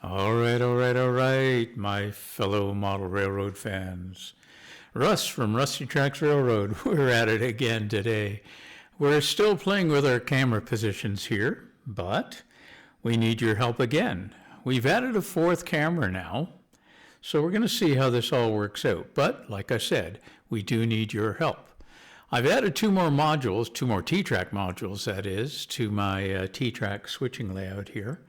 All right, my fellow model railroad fans. Russ from Rusty Tracks Railroad, we're at it again today. We're still playing with our camera positions here, but we need your help again. We've added a fourth camera now, so we're going to see how this all works out. But, like I said, we do need your help. I've added two more T-Trak modules, that is, to my T-Trak switching layout here.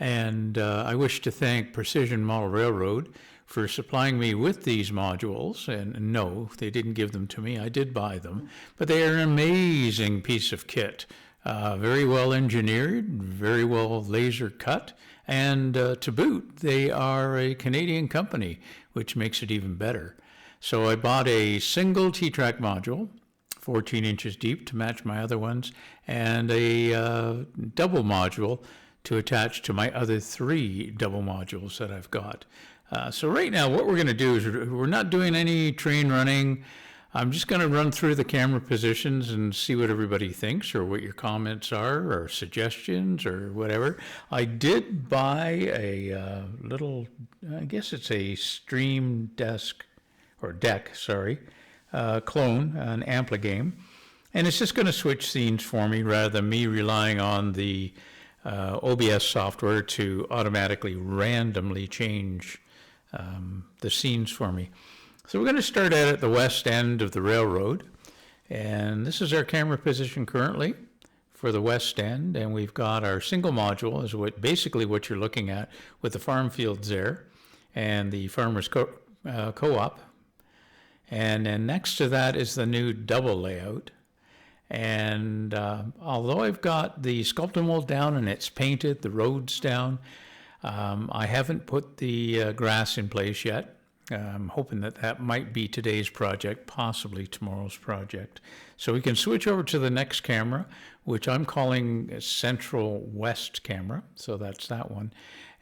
And I wish to thank Precision Model Railroad for supplying me with these modules. And no, they didn't give them to me. I did buy them. But they are an amazing piece of kit. Very well engineered, very well laser cut. And to boot, they are a Canadian company, which makes it even better. So I bought a single T-Trak module, 14 inches deep to match my other ones, and a double module to attach to my other three double modules that I've got. So right now what we're going to do is we're not doing any train running. I'm just going to run through the camera positions and see what everybody thinks or what your comments are or suggestions or whatever. I did buy a little, I guess it's a stream deck, clone, an Ampligame. And it's just going to switch scenes for me rather than me relying on the OBS software to automatically randomly change the scenes for me. So we're going to start out at the west end of the railroad, and this is our camera position currently for the west end, and we've got our single module basically what you're looking at with the farm fields there and the farmers co-op, and then next to that is the new double layout. And although I've got the sculpting mold down and it's painted, the road's down, I haven't put the grass in place yet. I'm hoping that might be today's project, possibly tomorrow's project. So we can switch over to the next camera, which I'm calling Central West camera. So that's that one.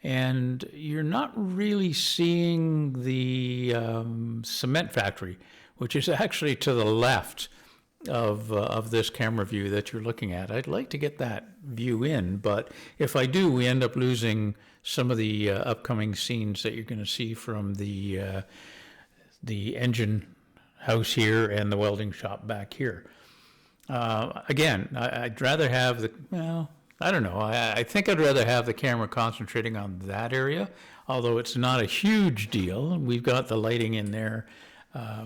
And you're not really seeing the cement factory, which is actually to the left of this camera view that you're looking at. I'd like to get that view in, but if I do, we end up losing some of the upcoming scenes that you're going to see from the engine house here and the welding shop back here. Again, I'd rather have I don't know. I think I'd rather have the camera concentrating on that area, although it's not a huge deal. We've got the lighting in there.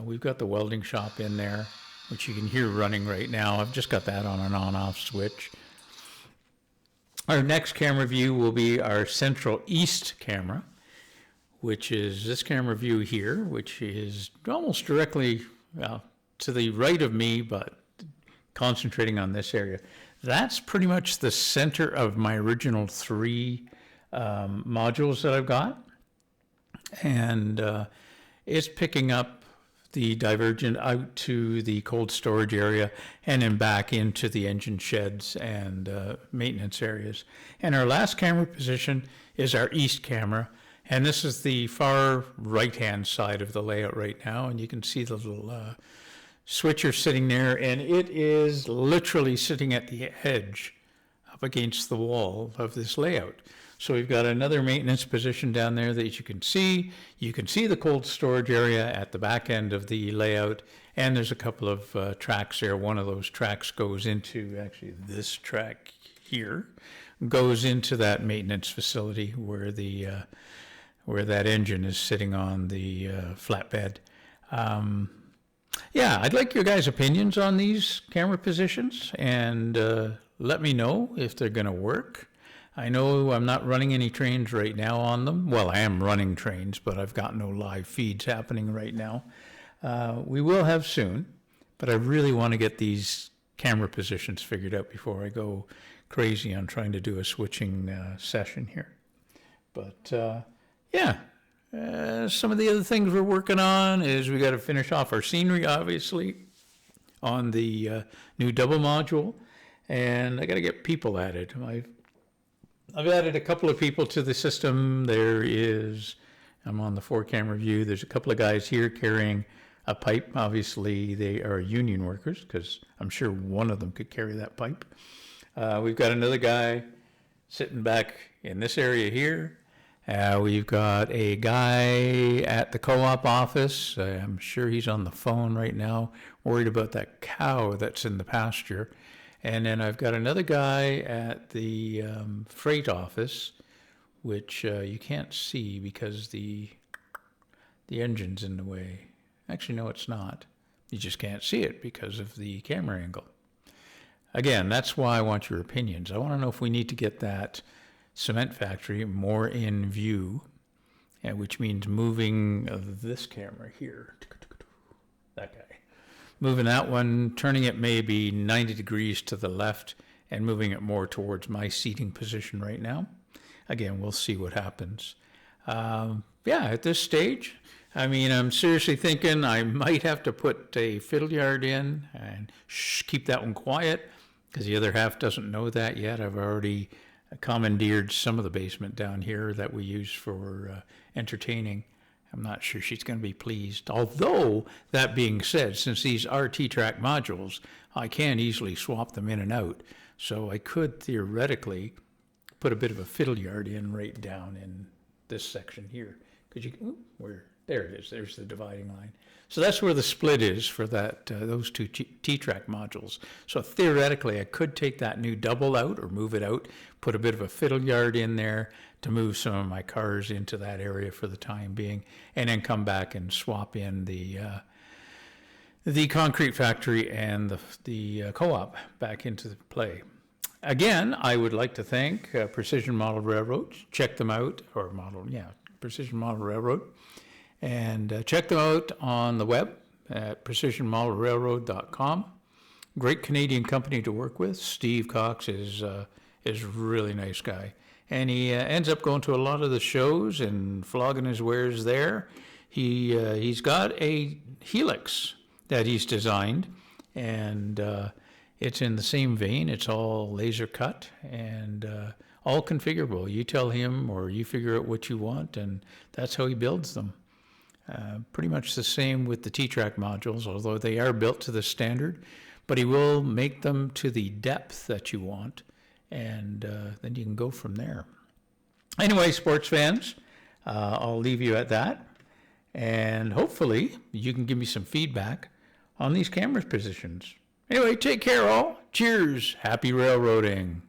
We've got the welding shop in there, which you can hear running right now. I've just got that on an on-off switch. Our next camera view will be our Central East camera, which is this camera view here, which is almost directly to the right of me, but concentrating on this area. That's pretty much the center of my original three modules that I've got. And it's picking up the divergent out to the cold storage area and then back into the engine sheds and maintenance areas. And our last camera position is our east camera, and this is the far right-hand side of the layout right now, and you can see the little switcher sitting there, and it is literally sitting at the edge up against the wall of this layout. So we've got another maintenance position down there that you can see. You can see the cold storage area at the back end of the layout, and there's a couple of tracks there. One of those tracks goes into, actually this track here, goes into that maintenance facility where where that engine is sitting on the flatbed. Yeah, I'd like your guys' opinions on these camera positions, and let me know if they're going to work. I know I'm not running any trains right now on them. Well, I am running trains, but I've got no live feeds happening right now. We will have soon, but I really want to get these camera positions figured out before I go crazy on trying to do a switching session here. But yeah, some of the other things we're working on is we got to finish off our scenery, obviously, on the new double module, and I got to get people added. I've added a couple of people to the system. I'm on the 4-camera view. There's a couple of guys here carrying a pipe. Obviously, they are union workers because I'm sure one of them could carry that pipe. We've got another guy sitting back in this area here. We've got a guy at the co-op office. I'm sure he's on the phone right now, worried about that cow that's in the pasture. And then I've got another guy at the freight office, which you can't see because the engine's in the way. Actually, no, it's not. You just can't see it because of the camera angle. Again, that's why I want your opinions. I want to know if we need to get that cement factory more in view, which means moving this camera here, that guy, moving that one, turning it maybe 90 degrees to the left and moving it more towards my seating position right now. Again, we'll see what happens. At this stage, I mean, I'm seriously thinking I might have to put a fiddle yard in and keep that one quiet because the other half doesn't know that yet. I've already commandeered some of the basement down here that we use for entertaining. I'm not sure she's going to be pleased. Although, that being said, since these are T-Trak modules, I can easily swap them in and out. So I could theoretically put a bit of a fiddle yard in right down in this section here. Because there it is. There's the dividing line. So that's where the split is for that those two T-Trak modules. So theoretically, I could take that new double out or move it out, put a bit of a fiddle yard in there to move some of my cars into that area for the time being, and then come back and swap in the concrete factory and the co-op back into the play. Again, I would like to thank Precision Model Railroad. Check them out, Precision Model Railroad. And check them out on the web at precisionmodelrailroad.com. Great Canadian company to work with. Steve Cox is a really nice guy. And he ends up going to a lot of the shows and flogging his wares there. He's got a Helix that he's designed, and it's in the same vein. It's all laser cut and all configurable. You tell him or you figure out what you want, and that's how he builds them. Pretty much the same with the T-Trak modules, although they are built to the standard, but he will make them to the depth that you want, and then you can go from there. Anyway, sports fans, I'll leave you at that, and hopefully you can give me some feedback on these camera positions. Anyway, take care all. Cheers. Happy railroading.